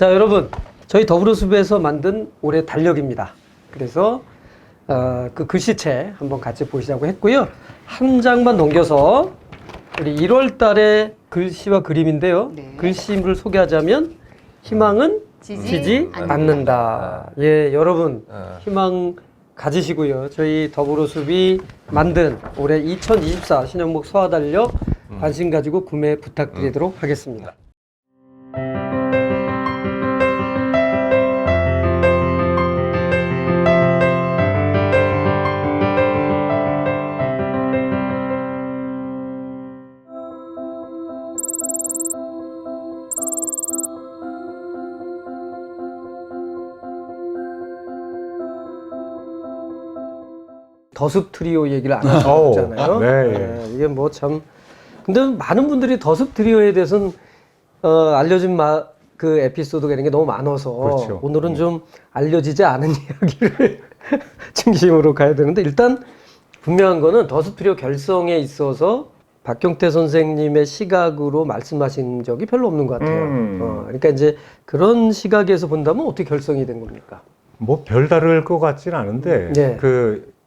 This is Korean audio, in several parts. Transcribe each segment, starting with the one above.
자, 여러분, 저희 더불어숲에서 만든 올해 달력입니다. 그래서 그 글씨체 한번 같이 보시자고 했고요. 한 장만 넘겨서 우리 1월 달에 글씨와 그림인데요. 네. 글씨를 소개하자면 희망은 지지 않는다. 예, 여러분 희망 가지시고요. 저희 더불어숲이 만든 올해 2024 신현목 서화달력 관심 가지고 구매 부탁드리도록 하겠습니다. 더숲 트리오 얘기를 안 하셨잖아요. 네. 이게 뭐 참. 근데 많은 분들이 더숲 트리오에 대해서는 알려진 그 에피소드가 이런 게 너무 많아서 그렇죠. 오늘은 좀 알려지지 않은 이야기를 중심으로 가야 되는데, 일단 분명한 거는 더숲 트리오 결성에 있어서 박경태 선생님의 시각으로 말씀하신 적이 별로 없는 것 같아요. 그러니까 이제 그런 시각에서 본다면 어떻게 결성이 된 겁니까? 뭐 별다를 것 같지는 않은데 네.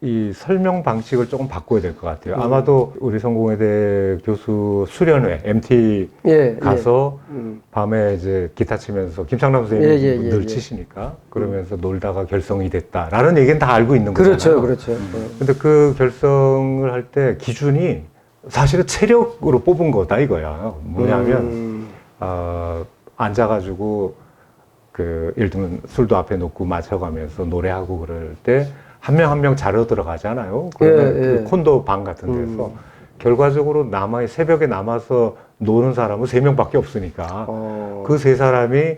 이 설명 방식을 조금 바꿔야 될 것 같아요. 아마도 우리 성공회대 교수 수련회 MT 가서 밤에 이제 기타 치면서 김창남 선생님이 늘 치시니까 그러면서 놀다가 결성이 됐다라는 얘기는 다 알고 있는 거잖아요. 그렇죠. 근데 그 결성을 할 때 기준이 사실은 체력으로 뽑은 거다 이거야. 뭐냐면 앉아가지고 예를 들면 술도 앞에 놓고 마셔가면서 노래하고 그럴 때 한 명 한 명 자러 들어가잖아요. 그러면 그 콘도 방 같은 데서 결과적으로 새벽에 남아서 노는 사람은 3명밖에 없으니까 그 3사람이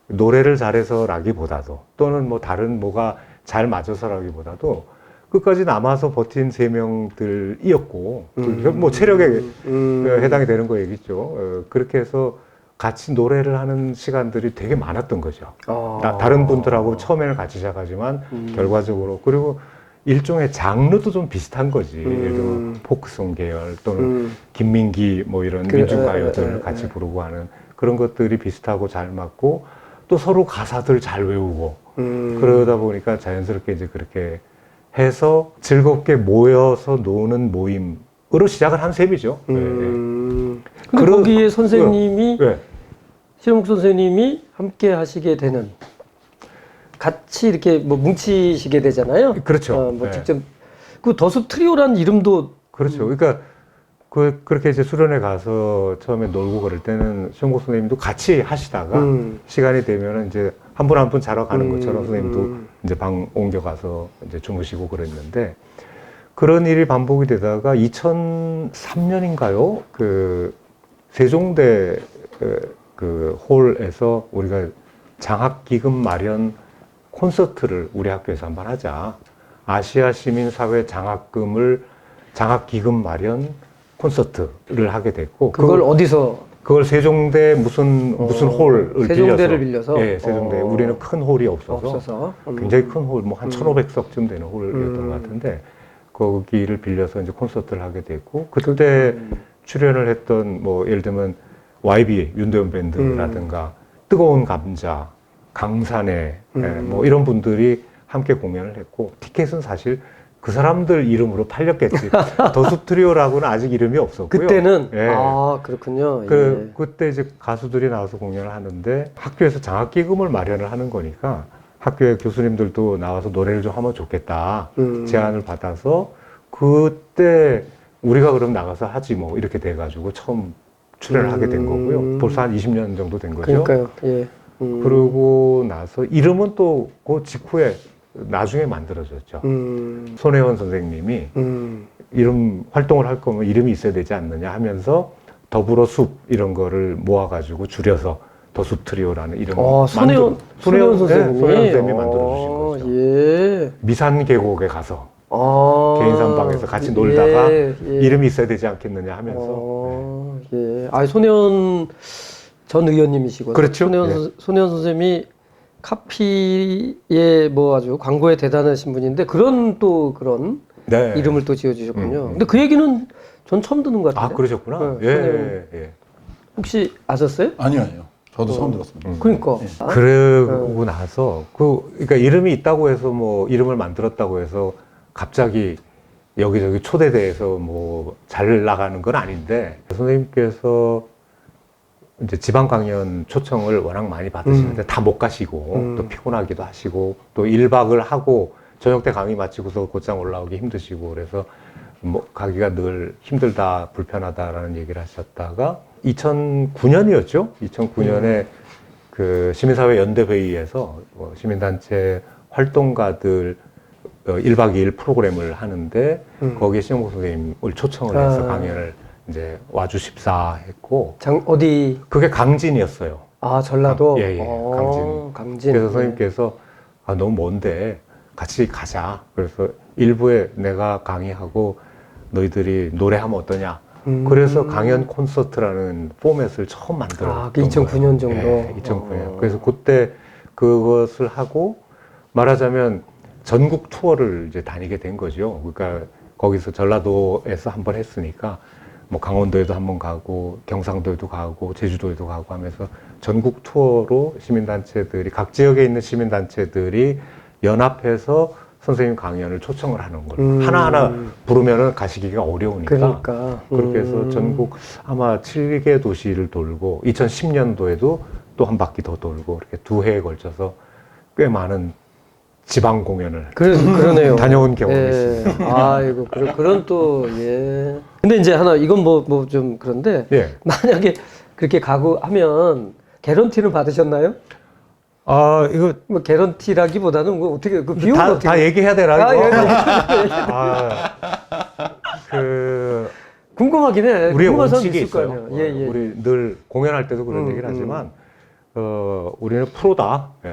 노래를 잘해서라기보다도 또는 뭐 다른 뭐가 잘 맞아서라기보다도 끝까지 남아서 버틴 3명들이었고 뭐 체력에 해당이 되는 거겠죠. 그렇게 해서 같이 노래를 하는 시간들이 되게 많았던 거죠. 다른 분들하고 처음에는 같이 시작하지만 결과적으로, 그리고 일종의 장르도 좀 비슷한 거지. 예를 들면 포크송 계열 또는 김민기 뭐 이런 민중가요들을 같이 부르고 하는 그런 것들이 비슷하고 잘 맞고 또 서로 가사들 잘 외우고 그러다 보니까 자연스럽게 이제 그렇게 해서 즐겁게 모여서 노는 모임으로 시작을 한 셈이죠. 근데 거기에 선생님이 신현목 선생님이 함께 하시게 되는, 같이 이렇게 뭐 뭉치시게 되잖아요. 그렇죠. 뭐 직접 그 더숲 트리오라는 이름도 그렇죠. 그러니까 그렇게 이제 수련회 가서 처음에 놀고 그럴 때는 신현목 선생님도 같이 하시다가 시간이 되면은 이제 한 분 한 분 자러 가는 것처럼 선생님도 이제 방 옮겨 가서 이제 주무시고 그랬는데, 그런 일이 반복이 되다가 2003년인가요? 세종대 홀에서 우리가 장학기금 마련 콘서트를 우리 학교에서 한번 하자. 아시아 시민사회 장학기금 마련 콘서트를 하게 됐고. 그걸 어디서? 그걸 세종대 무슨 홀을 세종대를 빌려서? 예, 세종대. 우리는 큰 홀이 없어서. 굉장히 큰 홀, 뭐 한 1,500석쯤 되는 홀이었던 것 같은데, 거기를 빌려서 이제 콘서트를 하게 됐고, 그때 출연을 했던 뭐 예를 들면 YB 윤도현 밴드라든가 뜨거운 감자, 강산에 뭐 이런 분들이 함께 공연을 했고, 티켓은 사실 그 사람들 이름으로 팔렸겠지. 더숲 트리오라고는 아직 이름이 없었고요. 그때는 예. 그렇군요. 그때 이제 가수들이 나와서 공연을 하는데 학교에서 장학기금을 마련을 하는 거니까 학교의 교수님들도 나와서 노래를 좀 하면 좋겠다 제안을 받아서, 그때 우리가 그럼 나가서 하지 뭐 이렇게 돼가지고 처음 출연을 하게 된 거고요. 벌써 한 20년 정도 된 거죠. 그러니까요. 예. 그러고 나서 이름은 또 그 직후에 나중에 만들어졌죠. 손혜원 선생님이 이름 활동을 할 거면 이름이 있어야 되지 않느냐 하면서 더불어숲 이런 거를 모아가지고 줄여서 더숲 트리오라는 이름을 손혜원 선생님이? 손혜원 만들어 주신 거죠. 예. 미산 계곡에 가서 개인 산방에서 같이 놀다가 이름이 있어야 되지 않겠느냐 하면서. 손혜원 전 의원님이시고. 그렇죠. 손혜원 선생님이 카피에 뭐 아주 광고에 대단하신 분인데 그런 이름을 또 지어주셨군요. 근데 그 얘기는 전 처음 듣는 것 같아요. 그러셨구나. 예. 혹시 아셨어요? 아니요. 저도 처음 들었습니다. 그러니까. 그러고 나서 그러니까 이름이 있다고 해서 뭐 이름을 만들었다고 해서 갑자기 여기저기 초대돼서 뭐 잘 나가는 건 아닌데 선생님께서 이제 지방 강연 초청을 워낙 많이 받으시는데 다 못 가시고 또 피곤하기도 하시고 또 1박을 하고 저녁 때 강의 마치고서 곧장 올라오기 힘드시고 그래서 뭐 가기가 늘 힘들다 불편하다라는 얘기를 하셨다가 2009년이었죠. 2009년에 그 시민사회 연대회의에서 시민단체 활동가들 1박 2일 프로그램을 하는데 거기에 신영복 선생님을 초청을 해서 강연을 이제 와주십사 했고 어디? 그게 강진이었어요. 아, 전라도? 예, 강진. 강진. 그래서 선생님께서 너무 먼데 같이 가자. 그래서 일부에 내가 강의하고 너희들이 노래하면 어떠냐. 그래서 강연 콘서트라는 포맷을 처음 만들었던 아, 그 2009년 정도? 예, 2009년. 그래서 그때 그것을 하고 말하자면 전국 투어를 이제 다니게 된 거죠. 그러니까 거기서 전라도에서 한번 했으니까 뭐 강원도에도 한번 가고 경상도에도 가고 제주도에도 가고 하면서 전국 투어로 시민단체들이 각 지역에 있는 시민단체들이 연합해서 선생님 강연을 초청을 하는 거예요. 하나하나 부르면은 가시기가 어려우니까. 그러니까. 그렇게 해서 전국 아마 7개 도시를 돌고 2010년도에도 또 한 바퀴 더 돌고 이렇게 2회에 걸쳐서 꽤 많은 지방 공연을 그러네요. 다녀온 경험이 예. 있습니다. 아이고, 그런 또, 예. 근데 이제 하나, 이건 뭐 좀 그런데, 예. 만약에 그렇게 가고 하면, 개런티는 받으셨나요? 아, 이거 뭐, 개런티라기보다는, 뭐, 어떻게, 그 비용은 다, 어떻게. 다 얘기해야 되나, 아, 이거? 예. 궁금하긴 해. 우리의 궁금한 사람 원칙이 있을 거 있어요. 아니에요. 예, 예. 우리 늘 공연할 때도 그런 얘기를 하지만, 우리는 프로다. 예.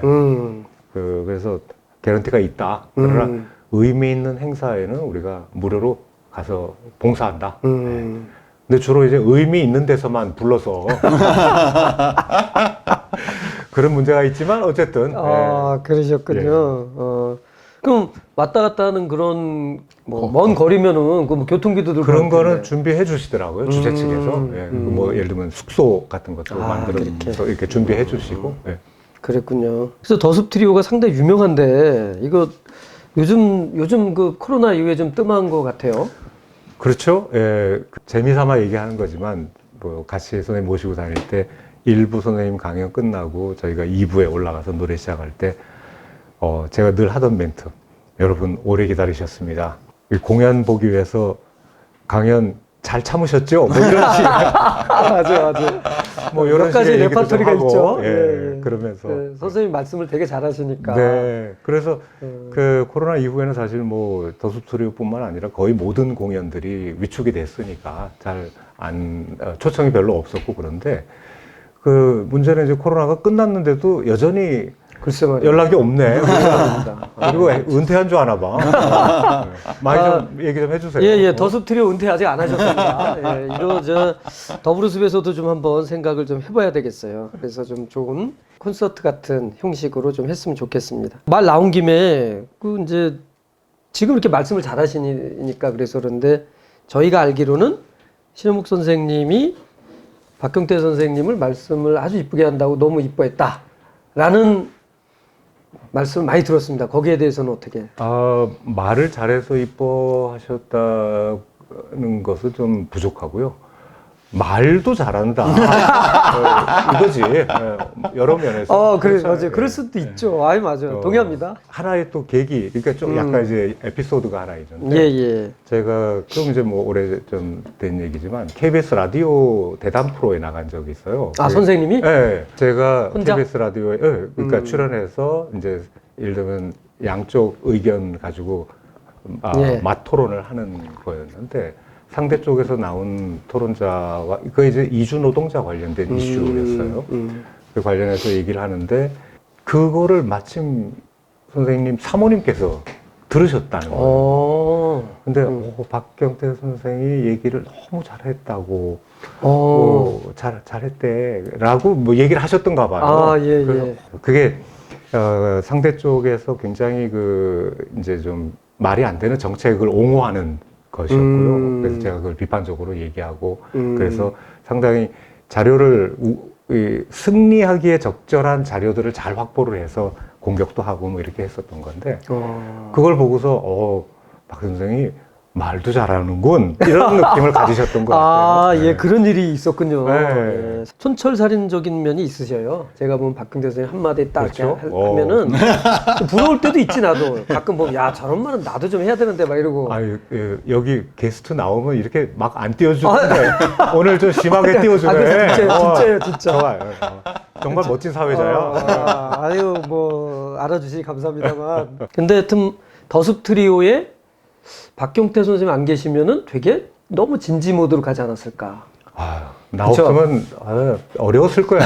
그래서 개런티가 있다. 그러나 의미 있는 행사에는 우리가 무료로 가서 봉사한다. 근데 주로 이제 의미 있는 데서만 불러서 그런 문제가 있지만 어쨌든. 아, 그러셨군요. 그럼 왔다 갔다 하는 그런 뭐 먼 거리면은 그 뭐 교통비도 들고 그런 그럴 거는 텐데. 준비해 주시더라고요. 주최 측에서. 예. 뭐 예를 들면 숙소 같은 것도 만들어서 이렇게 준비해 주시고. 예. 그랬군요. 그래서 더숲 트리오가 상당히 유명한데 이거 요즘 그 코로나 이후에 좀 뜸한 것 같아요. 그렇죠. 예, 재미삼아 얘기하는 거지만 뭐 같이 선생님 모시고 다닐 때 1부 선생님 강연 끝나고 저희가 2부에 올라가서 노래 시작할 때 제가 늘 하던 멘트. 여러분 오래 기다리셨습니다. 이 공연 보기 위해서 강연 잘 참으셨죠? 뭐 이런 식. 맞아. 뭐 이런 몇 가지 식의 얘기도 좀 레퍼토리가 하고, 있죠. 예, 그러면서. 네, 선생님 말씀을 되게 잘하시니까. 네. 그래서 그 코로나 이후에는 사실 뭐 더숲 트리오뿐만 아니라 거의 모든 공연들이 위축이 됐으니까 초청이 별로 없었고 그런데 그 문제는 이제 코로나가 끝났는데도 여전히 글쎄 말이에요. 연락이 없네. 그리고 은퇴한 줄 아나 봐. 많이 좀 얘기 좀 해주세요. 예. 더숲 트리오 은퇴 아직 안 하셨습니다. 예, 이거 더불어숲에서도 좀 한번 생각을 좀 해봐야 되겠어요. 그래서 좀 좋은 콘서트 같은 형식으로 좀 했으면 좋겠습니다. 말 나온 김에 이제 지금 이렇게 말씀을 잘하시니까 그래서 그런데 저희가 알기로는 신현묵 선생님이 박경태 선생님을 말씀을 아주 이쁘게 한다고 너무 이뻐했다라는 말씀을 많이 들었습니다. 거기에 대해서는 어떻게? 말을 잘해서 이뻐하셨다는 것은 좀 부족하고요. 말도 잘한다. 이거지. 여러 면에서. 그래, 맞아요. 그럴 수도 있죠. 맞아요. 동의합니다. 하나의 또 계기, 그러니까 좀 약간 이제 에피소드가 하나 있는데. 예. 제가, 그럼 이제 뭐 오래 좀 된 얘기지만, KBS 라디오 대담 프로에 나간 적이 있어요. 선생님이? 네. 제가 혼자? KBS 라디오에, 그러니까 출연해서 이제 예를 들면 양쪽 의견 가지고 맞 토론을 하는 거였는데, 상대 쪽에서 나온 토론자와 그 이제 이주 노동자 관련된 이슈였어요. 그 관련해서 얘기를 하는데 그거를 마침 선생님 사모님께서 들으셨다는 거예요. 근데 박경태 선생이 얘기를 너무 잘했다고 잘했대라고 뭐 얘기를 하셨던가 봐요. 예. 그게 상대 쪽에서 굉장히 이제 좀 말이 안 되는 정책을 옹호하는 것이었고요. 그래서 제가 그걸 비판적으로 얘기하고 그래서 상당히 자료를 이 승리하기에 적절한 자료들을 잘 확보를 해서 공격도 하고 뭐 이렇게 했었던 건데 그걸 보고서 박 선생이 말도 잘하는군 이런 느낌을 가지셨던 것 같아요. 아, 네. 예, 그런 일이 있었군요. 네. 예. 촌철살인적인 면이 있으셔요. 제가 보면 박근대 선생님 한마디 딱 그렇죠? 이렇게 하면은 좀 부러울 때도 있지, 나도. 가끔 보면, 야, 저런 말은 나도 좀 해야 되는데, 막 이러고. 아유, 예, 여기 게스트 나오면 이렇게 막 안 띄워주는데 오늘 좀 심하게 띄워주네. 그래서 진짜예요, 진짜. 좋아요. 정말 멋진 사회자야. 아유, 뭐, 알아주시니 감사합니다만. 근데 하여튼, 더습 트리오에 박경태 선생님 안 계시면은 되게 너무 진지 모드로 가지 않았을까. 나 없으면 어려웠을 거야.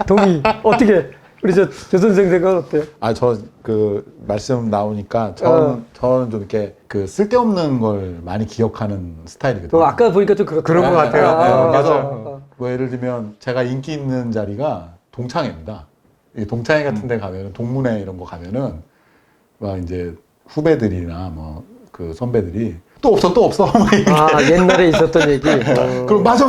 동의. 어떻게? 우리 조 선생 생각은 어때요? 저 그 말씀 나오니까 저는 좀 이렇게 그 쓸데없는 걸 많이 기억하는 스타일이거든요. 아까 보니까 좀 그렇다. 그런 것 같아요. 그래서 뭐 예를 들면 제가 인기 있는 자리가 동창회입니다. 이 동창회 같은 데 가면은 동문회 이런 거 가면은 막 이제 후배들이나 뭐 그 선배들이 또 없어 막 이렇게. 옛날에 있었던 얘기. 그럼 맞아.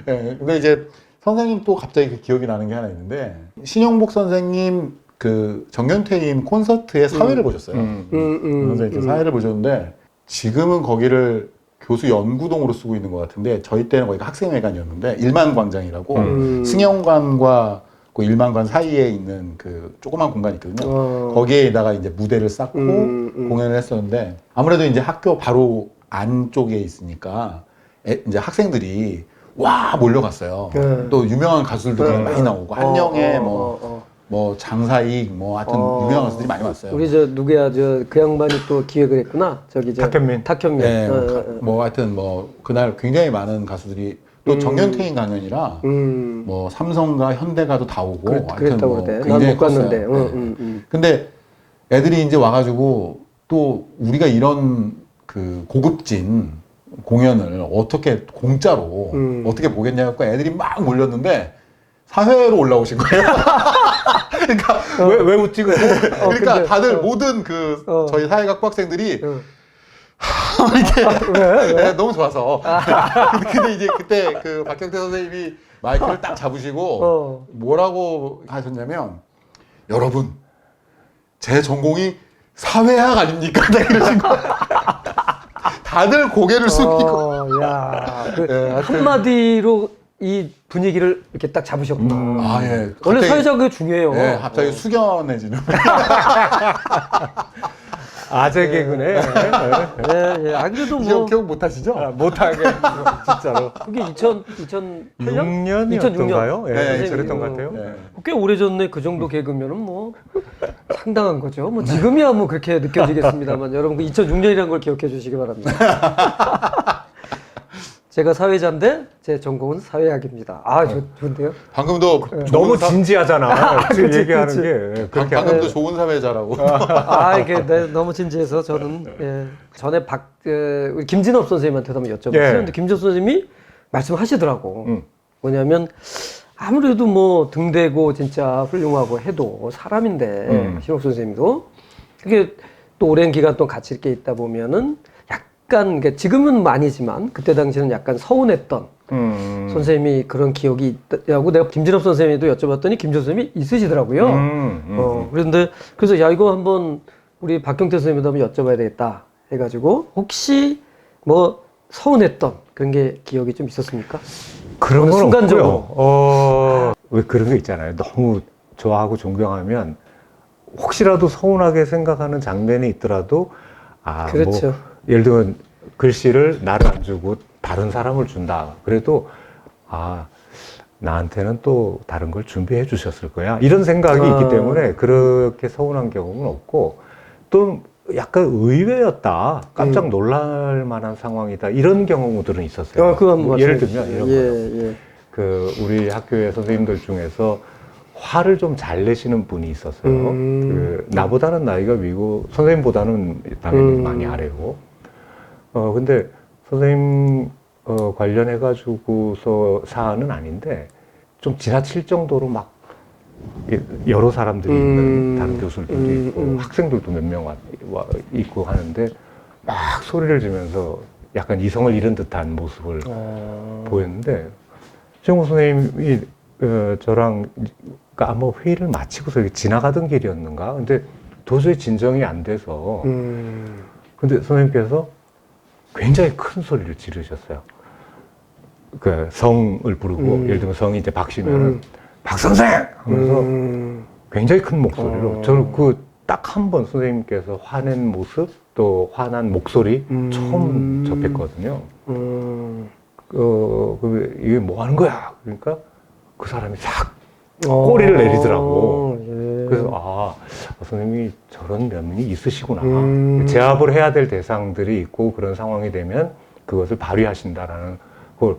예, 근데 이제 선생님 또 갑자기 그 기억이 나는 게 하나 있는데 신영복 선생님 그 정년퇴임 콘서트의 사회를 보셨어요. 선생님 사회를 보셨는데 지금은 거기를 교수 연구동으로 쓰고 있는 것 같은데 저희 때는 거기가 학생회관이었는데 일만광장이라고 승영관과 그 일만관 사이에 있는 그 조그만 공간이 있거든요. 거기에다가 이제 무대를 쌓고 공연을 했었는데 아무래도 이제 학교 바로 안쪽에 있으니까 이제 학생들이 와 몰려갔어요. 또 유명한 가수들도 많이 나오고 한영애 뭐 장사익 뭐 하여튼 유명한 가수들이 많이 왔어요. 우리 누구야 그 양반이 또 기획을 했구나. 저기 탁현민. 네, 뭐 하여튼 뭐 그날 굉장히 많은 가수들이 또 정년퇴임 강연이라 뭐 삼성과 현대가도 다 오고 하여튼 뭐 굉장히 못 갔는데. 근데 애들이 이제 와가지고 또 우리가 이런 그 고급진 공연을 어떻게 공짜로 어떻게 보겠냐 고 애들이 막 몰렸는데 사회로 올라오신 거예요. 그러니까 왜 웃지? 그러니까 근데, 다들 모든 그 저희 사회학부 학생들이 이렇게 왜? 너무 좋아서. 근데 이제 그때 그 박경태 선생님이 마이크를 딱 잡으시고 뭐라고 하셨냐면 여러분 제 전공이 사회학 아닙니까? 이러신 거예요. 다들 고개를 숙이고. 한마디로 이 분위기를 이렇게 딱 잡으셨구나. 예. 원래 사회자가 그게 중요해요. 네, 갑자기 숙연해지는. 아재 개그네. 안 그래도 뭐. 기억 못 하시죠? 못하게. 진짜로. 그게 2008년? 6년이었던가요? 네, 그랬던 것 같아요. 네. 꽤 오래전에 그 정도 개그면은 뭐 상당한 거죠. 뭐 지금이야 뭐 그렇게 느껴지겠습니다만 여러분 그 2006년이라는 걸 기억해 주시기 바랍니다. 제가 사회자인데 제 전공은 사회학입니다. 좋은데요? 방금도 너무 진지하잖아. 지금 그치, 얘기하는 그치. 게 그렇게 방금도 좋은 사회자라고. 이게 너무 진지해서 저는 전에 우리 김진업 선생님한테도 한번 여쭤봤어요. 근데 김진업 선생님이 말씀하시더라고. 뭐냐면 아무래도 뭐 등대고 진짜 훌륭하고 해도 사람인데 신옥 선생님도 그게 또 오랜 기간 동안 같이 이렇게 있다 보면은 약간 지금은 아니지만 그때 당시에는 약간 서운했던 선생님이 그런 기억이 있다고 내가 김진업 선생님에도 여쭤봤더니 김진업 선생님이 있으시더라고요. 그런데 그래서 이거 한번 우리 박경태 선생님도 한번 여쭤봐야 되겠다 해가지고 혹시 뭐 서운했던 그런 게 기억이 좀 있었습니까? 그런 건 순간적으로. 없고요. 왜 그런 게 있잖아요. 너무 좋아하고 존경하면 혹시라도 서운하게 생각하는 장면이 있더라도 그렇죠. 뭐 예를 들면 글씨를 나를 안 주고 다른 사람을 준다. 그래도 나한테는 또 다른 걸 준비해 주셨을 거야. 이런 생각이 있기 때문에 그렇게 서운한 경험은 없고 또 약간 의외였다. 깜짝 놀랄 만한 상황이다. 이런 경우들은 있었어요. 그건 예를 들면 이런 거요. 그 우리 학교의 선생님들 중에서 화를 좀 잘 내시는 분이 있었어요. 그 나보다는 나이가 위고 선생님보다는 당연히 많이 아래고. 근데 선생님 관련해 가지고서 사안은 아닌데 좀 지나칠 정도로 막 여러 사람들이 있는 다른 교수들도 있고 학생들도 몇 명 있고 하는데 막 소리를 지면서 약간 이성을 잃은 듯한 모습을 보였는데 신용복 선생님이 저랑 그러니까 아마 회의를 마치고서 이렇게 지나가던 길이었는가? 근데 도저히 진정이 안 돼서 근데 선생님께서 굉장히 큰 소리를 지르셨어요. 그 성을 부르고 예를 들면 성이 이제 박씨면은 박 선생 하면서 굉장히 큰 목소리로 저는 그 딱 한 번 선생님께서 화낸 모습 또 화난 목소리 처음 접했거든요. 이게 뭐 하는 거야? 그러니까 그 사람이 싹 꼬리를 내리더라고. 예. 그래서 선생님이 저런 면이 있으시구나. 제압을 해야 될 대상들이 있고 그런 상황이 되면 그것을 발휘하신다라는 걸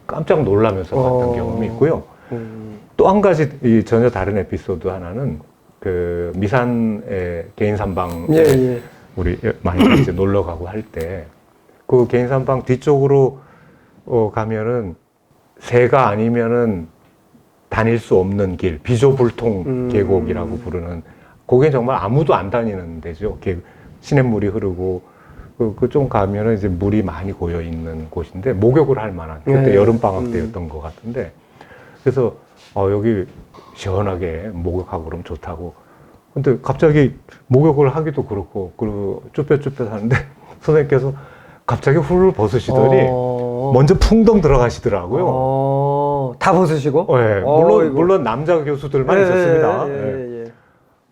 깜짝 놀라면서 봤던 경험이 있고요. 또 한 가지 이 전혀 다른 에피소드 하나는 그 미산의 개인 산방에 예. 우리 많이 이제 놀러 가고 할 때 그 개인 산방 뒤쪽으로 가면은 새가 아니면은 다닐 수 없는 길, 비조불통 계곡이라고 부르는, 거기는 정말 아무도 안 다니는 데죠. 시냇물이 흐르고, 그 좀 가면은 이제 물이 많이 고여 있는 곳인데, 목욕을 할 만한, 그때 여름방학 때였던 것 같은데, 그래서, 여기 시원하게 목욕하고 그러면 좋다고. 근데 갑자기 목욕을 하기도 그렇고, 그리고 쭈뼛쭈뼛 하는데, 선생님께서 갑자기 훌을 벗으시더니, 먼저 풍덩 들어가시더라고요. 다 벗으시고? 네, 물론 남자 교수들만 있었습니다. 네.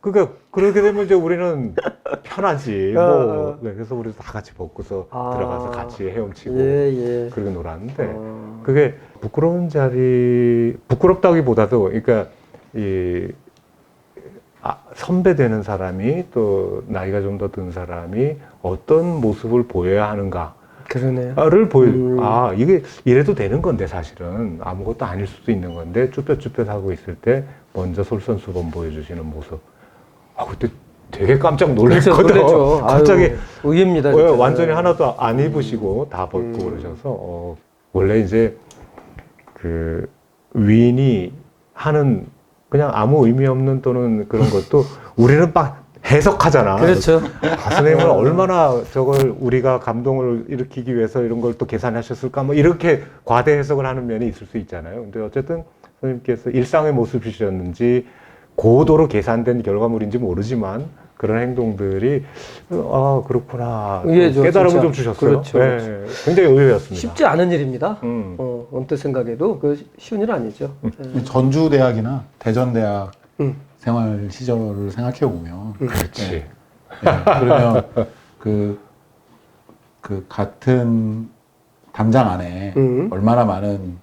그러니까 그렇게 되면 이제 우리는 편하지. 네, 그래서 우리 다 같이 벗고서 들어가서 같이 헤엄치고 그렇게 놀았는데 그게 부끄럽다기보다도 그러니까 선배 되는 사람이 또 나이가 좀 더 든 사람이 어떤 모습을 보여야 하는가. 그러네요. 이게 이래도 되는 건데 사실은 아무것도 아닐 수도 있는 건데 쭈뼛쭈뼛 하고 있을 때 먼저 솔선수범 보여주시는 모습. 그때 되게 깜짝 놀랐거든요. 그렇죠. 갑자기 의외입니다. 완전히 하나도 안 입으시고 다 벗고 그러셔서 원래 이제 그 위인이 하는 그냥 아무 의미 없는 또는 그런 것도 우리는 막 해석하잖아. 그렇죠. 선생님은 얼마나 저걸 우리가 감동을 일으키기 위해서 이런 걸 또 계산하셨을까? 뭐 이렇게 과대 해석을 하는 면이 있을 수 있잖아요. 근데 어쨌든 선생님께서 일상의 모습이셨는지 고도로 계산된 결과물인지 모르지만 그런 행동들이 그렇구나. 깨달음을 진짜. 좀 주셨어요. 그렇죠. 네, 굉장히 의외였습니다. 쉽지 않은 일입니다. 언뜻 생각해도 그 쉬운 일 아니죠. 전주대학이나 대전대학 생활 시절을 생각해 보면 그렇지. 그러면 그 같은 담장 안에 얼마나 많은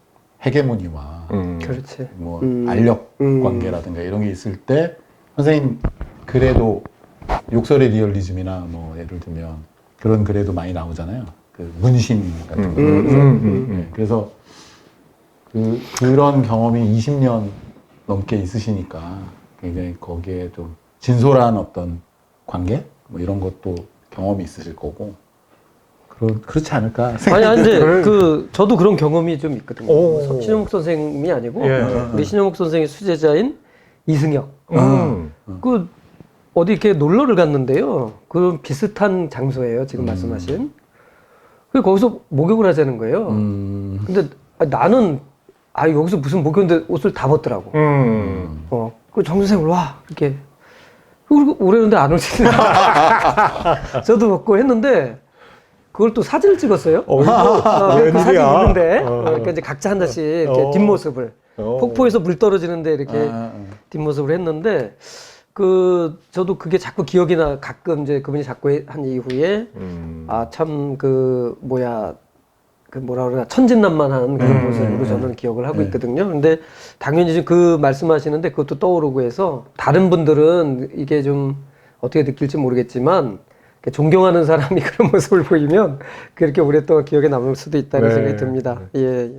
헤게모니와 그렇지. 뭐 알력 관계라든가 이런 게 있을 때 선생님 그래도 욕설의 리얼리즘이나 뭐 예를 들면 그런 글에도 많이 나오잖아요. 그 문신 같은 거. 그래서 그런 경험이 20년 넘게 있으시니까 굉장히 거기에 좀 진솔한 어떤 관계 뭐 이런 것도 경험이 있으실 거고 그렇지 않을까 아니 근데 저도 그런 경험이 좀 있거든요. 신영목 선생님이 아니고 우리 신영목 선생의 수제자인 이승혁. 그 어디 이렇게 놀러를 갔는데요. 그 비슷한 장소예요. 지금 말씀하신. 그 거기서 목욕을 하자는 거예요. 근데 나는 여기서 무슨 목욕인데 옷을 다 벗더라고. 그 정선생을 와 이렇게 그리고 오래는데 안 오시네. 저도 벗고 했는데 그걸 또 사진을 찍었어요. 그 사진 있는데 그러니까 이제 각자 하나씩 이렇게 뒷모습을 폭포에서 물 떨어지는데 이렇게 뒷모습을 했는데 저도 그게 자꾸 기억이 나. 가끔 이제 그분이 자꾸 한 이후에 참 뭐라 그러나 천진난만한 그런 모습으로 저는 기억을 하고 있거든요. 근데 당연히 지금 그 말씀하시는데 그것도 떠오르고 해서 다른 분들은 이게 좀 어떻게 느낄지 모르겠지만 존경하는 사람이 그런 모습을 보이면 그렇게 오랫동안 기억에 남을 수도 있다는 생각이 듭니다. 예.